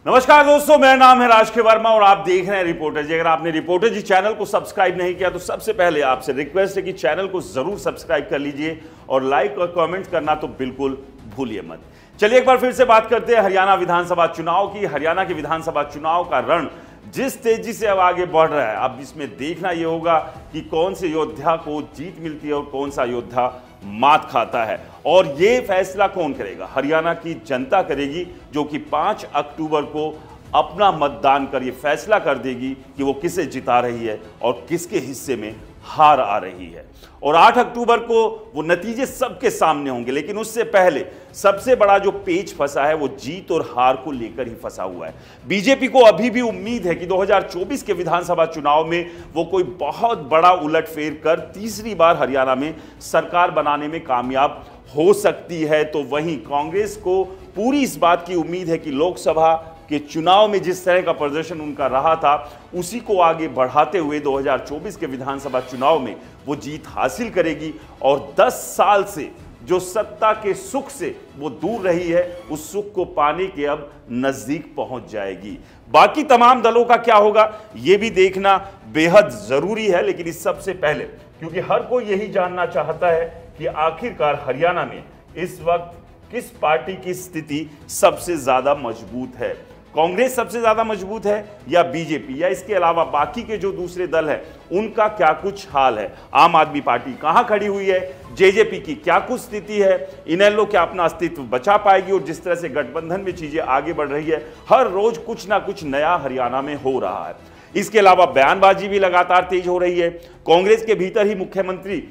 नमस्कार दोस्तों, मेरा नाम है राज के वर्मा और आप देख रहे हैं रिपोर्टर जी। अगर आपने रिपोर्टर जी चैनल को सब्सक्राइब नहीं किया तो सबसे पहले आपसे रिक्वेस्ट है कि चैनल को जरूर सब्सक्राइब कर लीजिए और लाइक और कमेंट करना तो बिल्कुल भूलिए मत। चलिए एक बार फिर से बात करते हैं हरियाणा विधानसभा चुनाव की। हरियाणा के विधानसभा चुनाव का रण जिस तेजी से अब आगे बढ़ रहा है, अब इसमें देखना यह होगा कि कौन से योद्धा को जीत मिलती है और कौन सा योद्धा मात खाता है। और यह फैसला कौन करेगा? हरियाणा की जनता करेगी, जो कि 5 अक्टूबर को अपना मतदान कर यह फैसला कर देगी कि वो किसे जिता रही है और किसके हिस्से में हार आ रही है। और 8 अक्टूबर को वो नतीजे सबके सामने होंगे, लेकिन उससे पहले सबसे बड़ा जो पेच फंसा है वो जीत और हार को लेकर ही फंसा हुआ है। बीजेपी को अभी भी उम्मीद है कि 2024 के विधानसभा चुनाव में वो कोई बहुत बड़ा उलटफेर कर तीसरी बार हरियाणा में सरकार बनाने में कामयाब हो सकती है। तो वहीं कांग्रेस को पूरी इस बात की उम्मीद है कि लोकसभा के चुनाव में जिस तरह का प्रदर्शन उनका रहा था, उसी को आगे बढ़ाते हुए 2024 के विधानसभा चुनाव में वो जीत हासिल करेगी और 10 साल से जो सत्ता के सुख से वो दूर रही है, उस सुख को पाने के अब नजदीक पहुंच जाएगी। बाकी तमाम दलों का क्या होगा ये भी देखना बेहद जरूरी है। लेकिन इस सबसे पहले, क्योंकि हर कोई यही जानना चाहता है कि आखिरकार हरियाणा में इस वक्त किस पार्टी की स्थिति सबसे ज्यादा मजबूत है? कांग्रेस सबसे ज्यादा मजबूत है या बीजेपी, या इसके अलावा बाकी के जो दूसरे दल हैं उनका क्या कुछ हाल है? आम आदमी पार्टी कहां खड़ी हुई है? जेजेपी की क्या कुछ स्थिति है? इनेलो क्या अपना अस्तित्व बचा पाएगी? और जिस तरह से गठबंधन में चीजें आगे बढ़ रही है, हर रोज कुछ ना कुछ नया हरियाणा में हो रहा है। इसके अलावा बयानबाजी भी लगातार तेज हो रही है। कांग्रेस के भीतर ही मुख्यमंत्री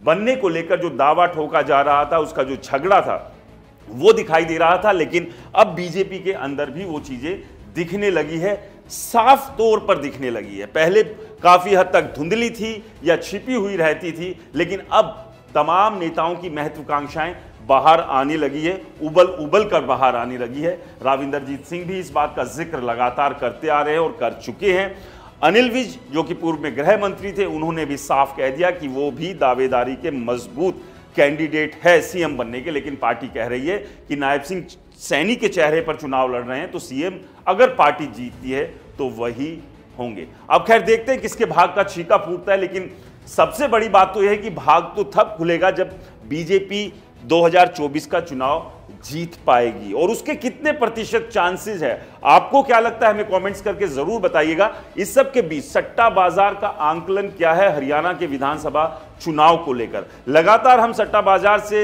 बनने को लेकर जो दावा ठोका जा रहा था, उसका जो झगड़ा था वो दिखाई दे रहा था, लेकिन अब बीजेपी के अंदर भी वो चीजें दिखने लगी है, साफ तौर पर दिखने लगी है। पहले काफी हद तक धुंधली थी या छिपी हुई रहती थी, लेकिन अब तमाम नेताओं की महत्वाकांक्षाएं बाहर आने लगी है, उबल उबल कर बाहर आने लगी है। राविंदरजीत सिंह भी इस बात का जिक्र लगातार करते आ रहे हैं और कर चुके हैं। अनिल विज, जो कि पूर्व में गृह मंत्री थे, उन्होंने भी साफ कह दिया कि वो भी दावेदारी के मजबूत कैंडिडेट है सीएम बनने के। लेकिन पार्टी कह रही है कि नायब सिंह सैनी के चेहरे पर चुनाव लड़ रहे हैं, तो सीएम अगर पार्टी जीतती है तो वही होंगे। अब खैर देखते हैं किसके भाग का छीका फूटता है। लेकिन सबसे बड़ी बात तो यह है कि भाग तो तब खुलेगा जब बीजेपी 2024 का चुनाव जीत पाएगी। और उसके कितने प्रतिशत चांसेस है, आपको क्या लगता है, हमें कमेंट्स करके जरूर बताइएगा। इस सब के बीच सट्टा बाजार का आंकलन क्या है हरियाणा के विधानसभा चुनाव को लेकर? लगातार हम सट्टा बाजार से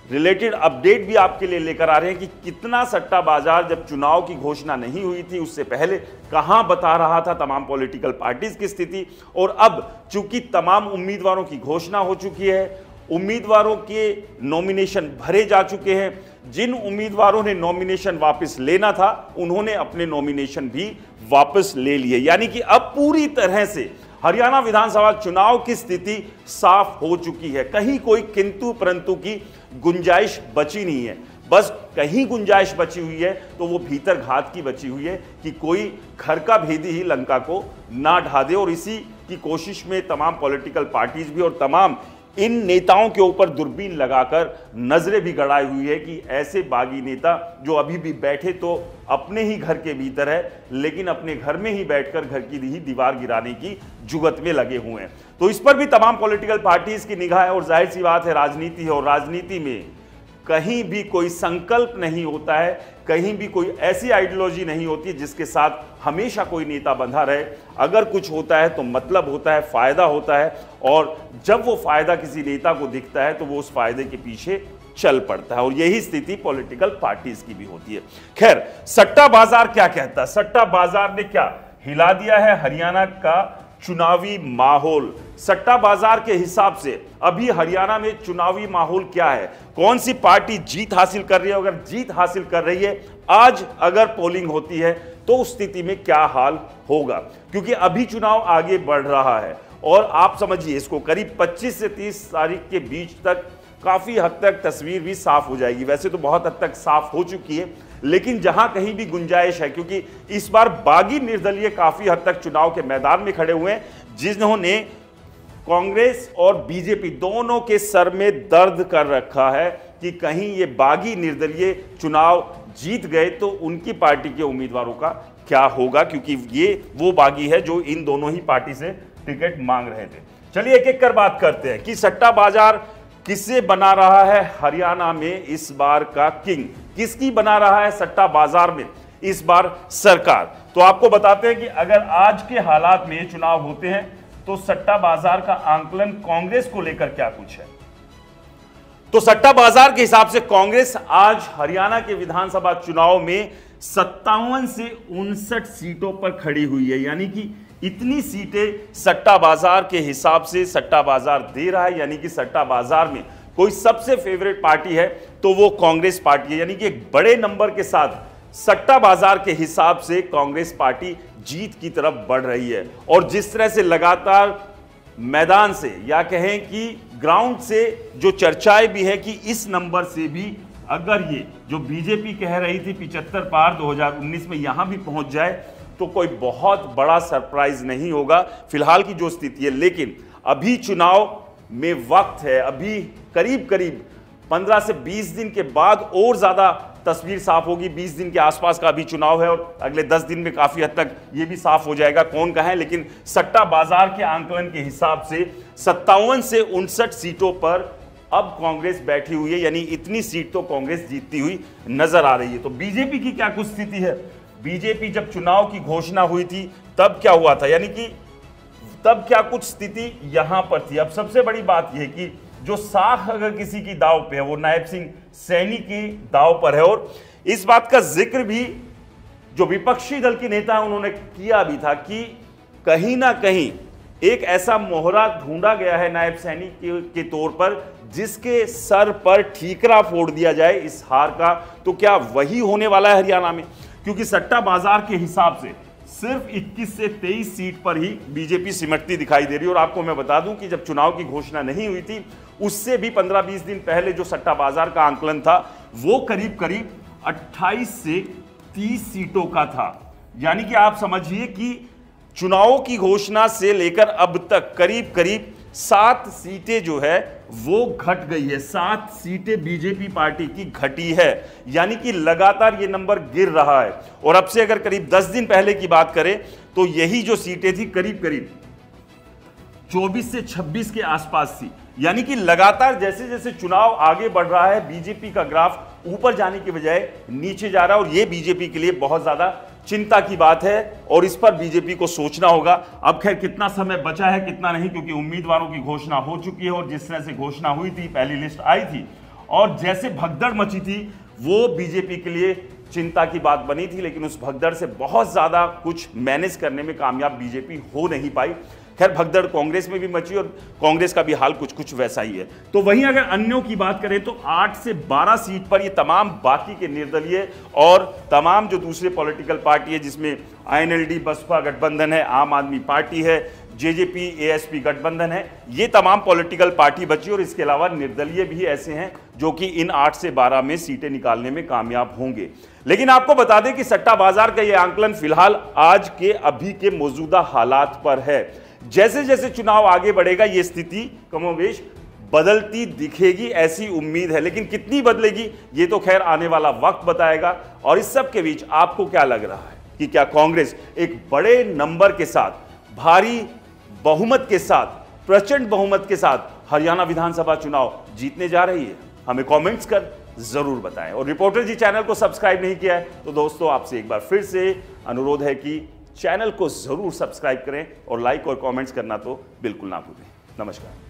रिलेटेड अपडेट भी आपके लिए लेकर आ रहे हैं कि कितना सट्टा बाजार जब चुनाव की घोषणा नहीं हुई थी उससे पहले कहां बता रहा था तमाम पॉलिटिकल पार्टीज की स्थिति। और अब चूंकि तमाम उम्मीदवारों की घोषणा हो चुकी है, उम्मीदवारों के नॉमिनेशन भरे जा चुके हैं, जिन उम्मीदवारों ने नॉमिनेशन वापस लेना था उन्होंने अपने नॉमिनेशन भी वापस ले लिए। यानी कि अब पूरी तरह से हरियाणा विधानसभा चुनाव की स्थिति साफ हो चुकी है। कहीं कोई किंतु परंतु की गुंजाइश बची नहीं है। बस कहीं गुंजाइश बची हुई है तो वो भीतर घात की बची हुई है कि कोई घर का भेदी ही लंका को ना ढा दे। और इसी की कोशिश में तमाम पॉलिटिकल पार्टीज भी और तमाम इन नेताओं के ऊपर दूरबीन लगाकर नजरें भी गड़ाई हुई है कि ऐसे बागी नेता जो अभी भी बैठे तो अपने ही घर के भीतर है, लेकिन अपने घर में ही बैठकर घर की ही दीवार गिराने की जुगत में लगे हुए हैं। तो इस पर भी तमाम पॉलिटिकल पार्टीज की निगाह है। और जाहिर सी बात है, राजनीति है और राजनीति में कहीं भी कोई संकल्प नहीं होता है, कहीं भी कोई ऐसी आइडियोलॉजी नहीं होती जिसके साथ हमेशा कोई नेता बंधा रहे। अगर कुछ होता है तो मतलब होता है, फायदा होता है, और जब वो फायदा किसी नेता को दिखता है तो वो उस फायदे के पीछे चल पड़ता है। और यही स्थिति पॉलिटिकल पार्टीज की भी होती है। खैर, सट्टा बाजार क्या कहता है? सट्टा बाजार ने क्या हिला दिया है हरियाणा का चुनावी माहौल? सट्टा बाजार के हिसाब से अभी हरियाणा में चुनावी माहौल क्या है? कौन सी पार्टी जीत हासिल कर रही है? अगर जीत हासिल कर रही है, आज अगर पोलिंग होती है तो उस स्थिति में क्या हाल होगा? क्योंकि अभी चुनाव आगे बढ़ रहा है और आप समझिए इसको करीब 25 से 30 तारीख के बीच तक काफी हद तक तस्वीर भी साफ हो जाएगी। वैसे तो बहुत हद तक साफ हो चुकी है, लेकिन जहां कहीं भी गुंजाइश है, क्योंकि इस बार बागी निर्दलीय काफी हद तक चुनाव के मैदान में खड़े हुए हैं, जिन्होंने कांग्रेस और बीजेपी दोनों के सर में दर्द कर रखा है कि कहीं ये बागी निर्दलीय चुनाव जीत गए तो उनकी पार्टी के उम्मीदवारों का क्या होगा, क्योंकि ये वो बागी है जो इन दोनों ही पार्टी से टिकट मांग रहे थे। चलिए एक एक कर बात करते हैं कि सट्टा बाजार किसे बना रहा है हरियाणा में इस बार का किंग, किसकी बना रहा है सट्टा बाजार में इस बार सरकार। तो आपको बताते हैं कि अगर आज के हालात में चुनाव होते हैं तो सट्टा बाजार का आंकलन कांग्रेस को लेकर क्या कुछ है। तो सट्टा बाजार के हिसाब से कांग्रेस आज हरियाणा के विधानसभा चुनाव में 57 से 59 सीटों पर खड़ी हुई है, यानी कि इतनी सीटें सट्टा बाजार के हिसाब से सट्टा बाजार दे रहा है। यानी कि सट्टा बाजार में कोई सबसे फेवरेट पार्टी है तो वो कांग्रेस पार्टी है, यानी कि एक बड़े नंबर के साथ सट्टा बाजार के हिसाब से कांग्रेस पार्टी जीत की तरफ बढ़ रही है। और जिस तरह से लगातार मैदान से या कहें कि ग्राउंड से जो चर्चाएं भी है कि इस नंबर से भी अगर ये जो बीजेपी कह रही थी 75 पार 2019 में यहां भी पहुंच जाए तो कोई बहुत बड़ा सरप्राइज नहीं होगा फिलहाल की जो स्थिति है। लेकिन अभी चुनाव में वक्त है, अभी करीब करीब 15 से 20 दिन के बाद और ज्यादा तस्वीर साफ होगी। 20 दिन के आसपास का अभी चुनाव है और अगले 10 दिन में काफी हद तक ये भी साफ हो जाएगा कौन का है। लेकिन सट्टा बाजार के आंकलन के हिसाब से 57 से 59 सीटों पर अब कांग्रेस बैठी हुई है, यानी इतनी सीट तो कांग्रेस जीतती हुई नजर आ रही है। तो बीजेपी की क्या कुछ स्थिति है, बीजेपी जब चुनाव की घोषणा हुई थी तब क्या हुआ था, यानी कि तब क्या कुछ स्थिति यहां पर थी। अब सबसे बड़ी बात यह कि जो साख अगर किसी की दाव पे है वो नायब सिंह सैनी की दाव पर है। और इस बात का जिक्र भी जो विपक्षी दल के नेता है उन्होंने किया भी था कि कहीं ना कहीं एक ऐसा मोहरा ढूंढा गया है नायब सैनी के तौर पर जिसके सर पर ठीकरा फोड़ दिया जाए इस हार का। तो क्या वही होने वाला है हरियाणा में, क्योंकि सट्टा बाजार के हिसाब से सिर्फ 21 से 23 सीट पर ही बीजेपी सिमटती दिखाई दे रही है। और आपको मैं बता दूं कि जब चुनाव की घोषणा नहीं हुई थी उससे भी 15-20 दिन पहले जो सट्टा बाजार का आंकलन था वो करीब करीब 28 से 30 सीटों का था। यानी कि आप समझिए कि चुनावों की घोषणा से लेकर अब तक करीब करीब 7 सीटें जो है वो घट गई है, 7 सीटें बीजेपी पार्टी की घटी है। यानी कि लगातार ये नंबर गिर रहा है। और अब से अगर करीब 10 दिन पहले की बात करें तो यही जो सीटें थी करीब करीब 24 से 26 के आसपास थी। यानी कि लगातार जैसे जैसे चुनाव आगे बढ़ रहा है बीजेपी का ग्राफ ऊपर जाने की बजाय नीचे जा रहा है। और यह बीजेपी के लिए बहुत ज्यादा चिंता की बात है और इस पर बीजेपी को सोचना होगा। अब खैर कितना समय बचा है कितना नहीं, क्योंकि उम्मीदवारों की घोषणा हो चुकी है और जिस तरह से घोषणा हुई थी पहली लिस्ट आई थी और जैसे भगदड़ मची थी वो बीजेपी के लिए चिंता की बात बनी थी। लेकिन उस भगदड़ से बहुत ज्यादा कुछ मैनेज करने में कामयाब बीजेपी हो नहीं पाई। खैर भगदड़ कांग्रेस में भी मची और कांग्रेस का भी हाल कुछ कुछ वैसा ही है। तो वहीं अगर अन्यों की बात करें तो 8 से 12 सीट पर ये तमाम बाकी के निर्दलीय और तमाम जो दूसरे पॉलिटिकल पार्टी है जिसमें आईएनएलडी बसपा गठबंधन है, आम आदमी पार्टी है, जेजेपी एएसपी गठबंधन है, ये तमाम पॉलिटिकल पार्टी बची। और इसके अलावा निर्दलीय भी ऐसे हैं जो कि इन 8 से 12 में सीटें निकालने में कामयाब होंगे। लेकिन आपको बता दें कि सट्टा बाजार का यह आंकलन फिलहाल आज के अभी के मौजूदा हालात पर है। जैसे जैसे चुनाव आगे बढ़ेगा ये स्थिति कमोबेश बदलती दिखेगी ऐसी उम्मीद है। लेकिन कितनी बदलेगी ये तो खैर आने वाला वक्त बताएगा। और इस सब के बीच आपको क्या लग रहा है कि क्या कांग्रेस एक बड़े नंबर के साथ, भारी बहुमत के साथ, प्रचंड बहुमत के साथ हरियाणा विधानसभा चुनाव जीतने जा रही है? हमें कमेंट्स कर जरूर बताएं। और रिपोर्टर जी चैनल को सब्सक्राइब नहीं किया है तो दोस्तों आपसे एक बार फिर से अनुरोध है कि चैनल को जरूर सब्सक्राइब करें और लाइक और कमेंट्स करना तो बिल्कुल ना भूलें। नमस्कार।